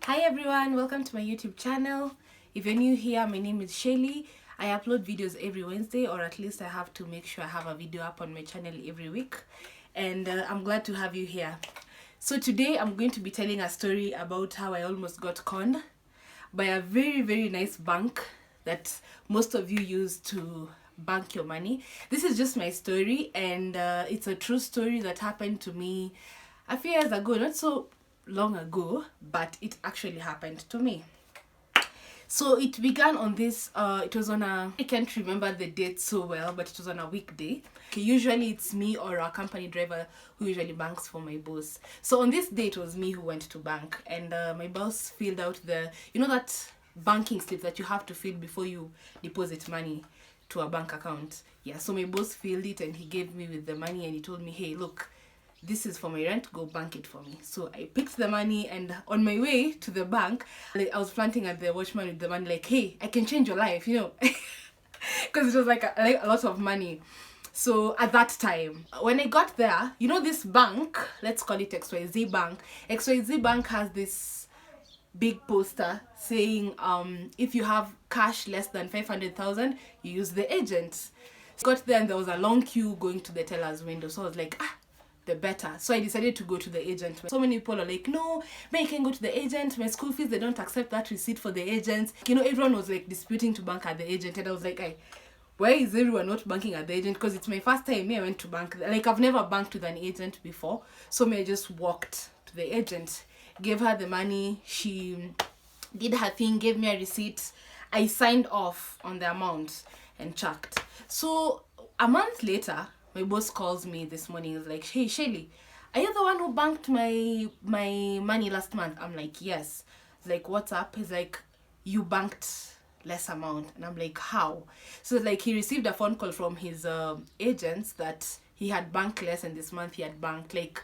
Hi everyone, welcome to my YouTube channel. If you're new here, my name is Shaylee. I upload videos every Wednesday, or at least I have to make sure I have a video up on my channel every week. And I'm glad to have you here. So today I'm going to be telling a story about how I almost got conned by a very nice bank that most of you use to bank your money. This is just my story, and it's a true story that happened to me a few years ago, not so long ago, but it actually happened to me. So it began on this it was on I can't remember the date so well, but it was on a weekday. Okay, usually it's me or a company driver who usually banks for my boss. So on this day it was me who went to bank, and my boss filled out that banking slip that you have to fill before you deposit money to a bank account. Yeah, so my boss filled it and he gave me with the money, and he told me, hey, look, this is for my rent, go bank it for me. So I picked the money, and on my way to the bank, I was planting at the watchman with the money, like, hey, I can change your life, because it was like a lot of money. So at that time, when I got there, this bank, let's call it XYZ Bank. XYZ Bank has this big poster saying, if you have cash less than 500,000, you use the agent. So I got there and there was a long queue going to the teller's window. So I was like, the better. So I decided to go to the agent. So many people are like, no, I can go to the agent. My school fees, they don't accept that receipt for the agent. Everyone was like disputing to bank at the agent. And I was like, why is everyone not banking at the agent? Because it's my first time I went to bank. Like, I've never banked with an agent before. So I just walked to the agent, gave her the money. She did her thing, gave me a receipt. I signed off on the amount and checked. So a month later, my boss calls me this morning. He's like, hey, Shaylee, are you the one who banked my money last month? I'm like, yes. He's like, what's up? He's like, you banked less amount. And I'm like, how? So like, he received a phone call from his agents that he had banked less, and this month he had banked, like,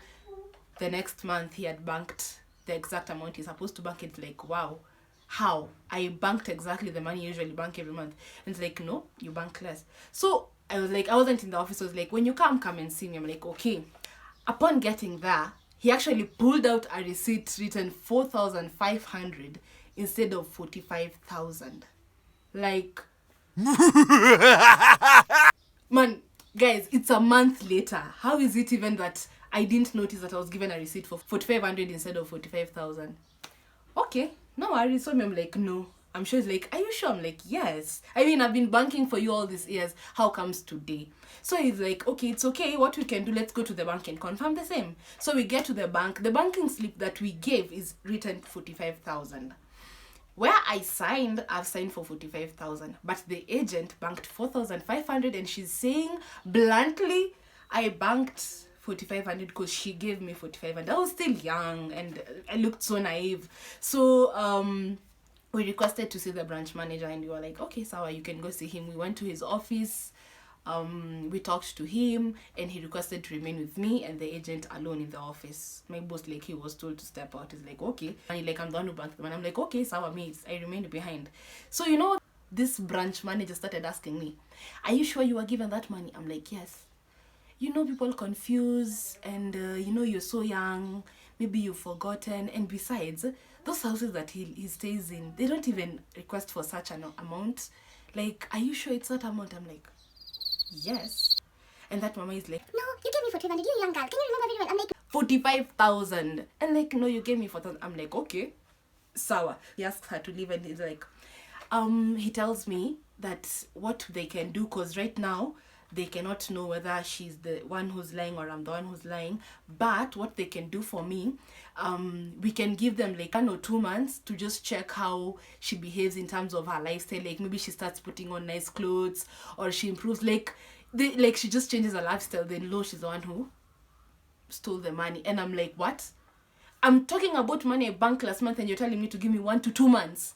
the next month he had banked the exact amount he's supposed to bank. It's like, wow, how? I banked exactly the money you usually bank every month. And it's like, no, you bank less. So I was like, I wasn't in the office. I was like, when you come and see me. I'm like, okay. Upon getting there, he actually pulled out a receipt written 4,500 instead of 45,000. Like, man, guys, it's a month later. How is it even that I didn't notice that I was given a receipt for 4,500 instead of 45,000? Okay, no worries. So I'm like, no. I'm sure. He's like, are you sure? I'm like, yes. I mean, I've been banking for you all these years. How comes today? So he's like, okay, it's okay. What we can do, let's go to the bank and confirm the same. So we get to the bank. The banking slip that we gave is written 45,000. Where I've signed for 45,000. But the agent banked 4,500, and she's saying bluntly, I banked 4,500 because she gave me 4,500. I was still young and I looked so naive. So we requested to see the branch manager, and we were like, okay, Sawa, you can go see him. We went to his office. We talked to him, and he requested to remain with me and the agent alone in the office. My boss, like, he was told to step out. He's like, okay. And like, I'm the one who banked them. And I'm like, okay, Sawa, mates. I remained behind. So this branch manager started asking me, are you sure you were given that money? I'm like, yes. People confuse, and you're so young, maybe you've forgotten, and besides, those houses that he stays in, they don't even request for such an amount. Like, are you sure it's that amount? I'm like, yes. And that mama is like, no, you gave me 4,500, you're a young girl, can you remember everyone? I'm like, 45,000. And like, no, you gave me 4,000. I'm like, okay, Sawa. He asks her to leave, and he's like, he tells me that what they can do, because right now they cannot know whether she's the one who's lying or I'm the one who's lying. But what they can do for me, we can give them like 1 or 2 months to just check how she behaves in terms of her lifestyle. Like, maybe she starts putting on nice clothes, or she improves, like she just changes her lifestyle. Then lo, she's the one who stole the money. And I'm like, what? I'm talking about money I banked last month, and you're telling me to give me 1 to 2 months.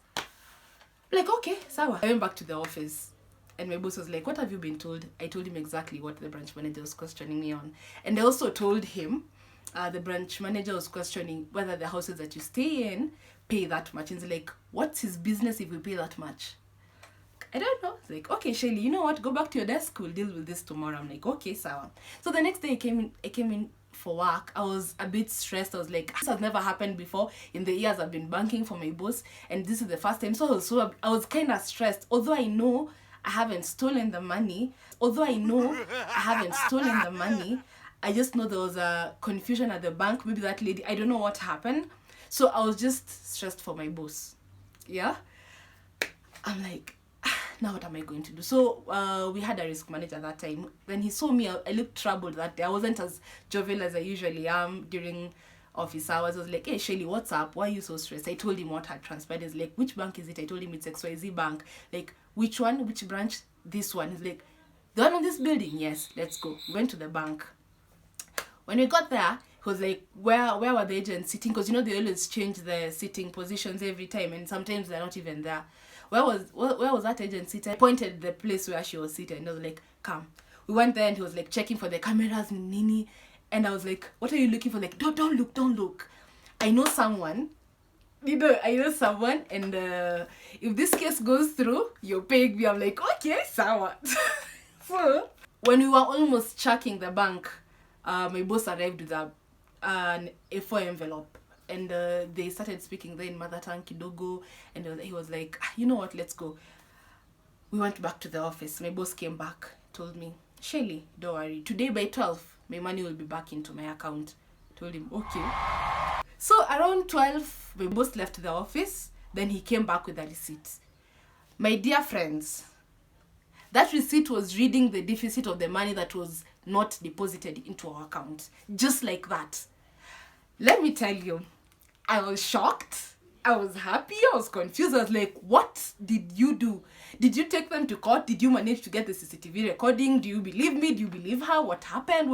Like, okay, Sawa. I went back to the office, and my boss was like, what have you been told? I told him exactly what the branch manager was questioning me on. And I also told him, the branch manager was questioning whether the houses that you stay in pay that much. And he's like, what's his business if we pay that much? I don't know. It's like, okay, Shaylee, you know what? Go back to your desk. We'll deal with this tomorrow. I'm like, okay, Sawa. So the next day I came in for work, I was a bit stressed. I was like, this has never happened before in the years I've been banking for my boss, and this is the first time. So I was kind of stressed. Although I know I haven't stolen the money, I just know there was a confusion at the bank. Maybe that lady, I don't know what happened. So I was just stressed for my boss. Yeah. I'm like, now what am I going to do? So we had a risk manager that time. When he saw me, I looked troubled that day. I wasn't as jovial as I usually am during office hours. I was like, hey Shelly, what's up? Why are you so stressed? I told him what had transpired. He's like, which bank is it? I told him it's XYZ bank. Like, which one? Which branch? This one. He's like, the one in this building? Yes, let's go. Went to the bank. When we got there, he was like, where were the agents sitting? Because you know they always change the sitting positions every time, and sometimes they're not even there. Where was that agent sitting? I pointed the place where she was sitting, and I was like, come. We went there, and he was like checking for the cameras, nini. And I was like, what are you looking for? Like, don't look. I know someone. And if this case goes through, you're paying me. I'm like, okay, sawa. So when we were almost checking the bank, my boss arrived with an A4 envelope, and they started speaking there in mother tongue kidogo, and he was like, you know what, let's go. We went back to the office. My boss came back, told me, Shelly, don't worry, today by 12 my money will be back into my account. Told him, okay. So around 12 my boss left the office. Then he came back with a receipt. My dear friends, that receipt was reading the deficit of the money that was not deposited into our account. Just like that. Let me tell you, I was shocked. I was happy. I was confused. I was like, what did you do? Did you take them to court? Did you manage to get the CCTV recording? Do you believe me? Do you believe her? What happened?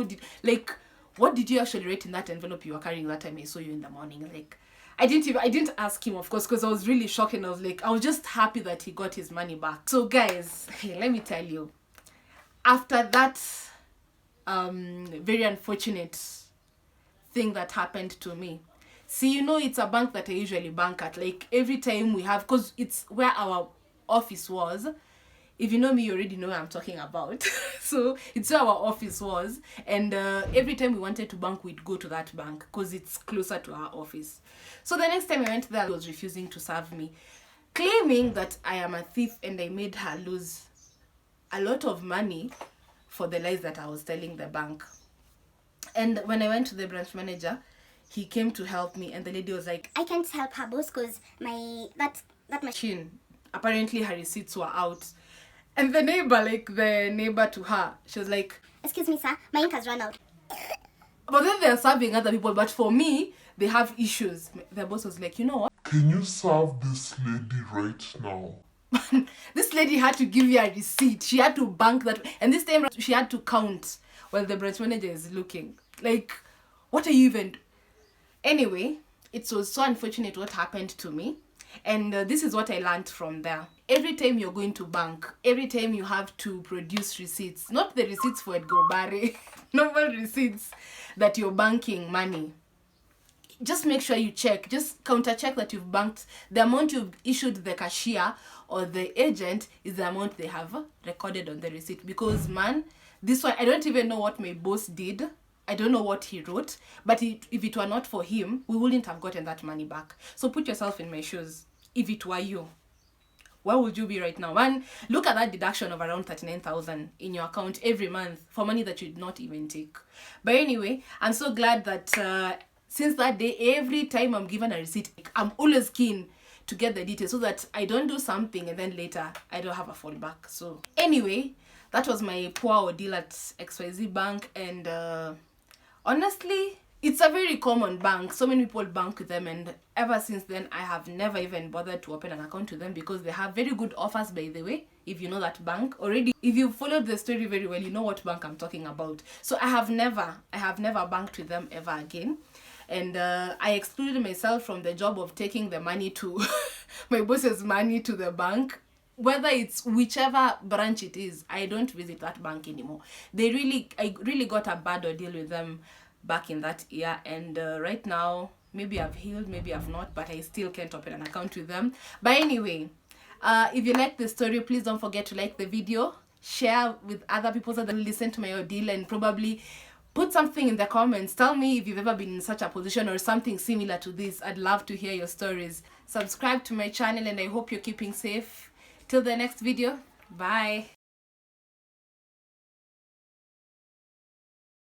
What did you actually write in that envelope you were carrying that time I saw you in the morning? Like, I didn't ask him, of course, because I was really shocked, and I was just happy that he got his money back. So guys, let me tell you, after that very unfortunate thing that happened to me, see, you know, it's a bank that I usually bank at. Like, every time we have, because it's where our office was. If you know me, you already know what I'm talking about. So it's where our office was, and every time we wanted to bank, we'd go to that bank because it's closer to our office. So the next time I went there, he was refusing to serve me, claiming that I am a thief and I made her lose a lot of money for the lies that I was telling the bank. And when I went to the branch manager, he came to help me, and the lady was like, I can't help her, boss, because that machine, apparently her receipts were out. And the neighbor to her, she was like, excuse me, sir, my ink has run out. But then they're serving other people, but for me, they have issues. The boss was like, you know what? Can you serve this lady right now? This lady had to give you a receipt. She had to bank that. And this time she had to count while the branch manager is looking. Like, what are you even... Anyway, it was so unfortunate what happened to me. And this is what I learned from there. Every time you're going to bank, every time you have to produce receipts, not the receipts for Edgar Barry, normal receipts that you're banking money. Just make sure you check, just counter check that you've banked. The amount you've issued the cashier or the agent is the amount they have recorded on the receipt. Because man, this one, I don't even know what my boss did. I don't know what he wrote, but if it were not for him, we wouldn't have gotten that money back. So put yourself in my shoes. If it were you, where would you be right now? Man, look at that deduction of around 39,000 in your account every month for money that you did not even take. But anyway, I'm so glad that since that day, every time I'm given a receipt, I'm always keen to get the details so that I don't do something and then later I don't have a fallback. So anyway, that was my poor ordeal at XYZ Bank, and honestly, it's a very common bank. So many people bank with them, and ever since then, I have never even bothered to open an account with them because they have very good offers, by the way. If you know that bank already, if you followed the story very well, you know what bank I'm talking about. So I have never banked with them ever again. And I excluded myself from the job of taking the money to my boss's money to the bank. Whether it's whichever branch it is, I don't visit that bank anymore. I really got a bad ordeal with them back in that year, and right now maybe I've healed, maybe I've not, but I still can't open an account with them. But anyway, if you like the story, please don't forget to like the video, share with other people so that they listen to my ordeal, and probably Put something in the comments. Tell me if you've ever been in such a position or something similar to this. I'd love to hear your stories. Subscribe to my channel and I hope you're keeping safe. Till the next video, bye.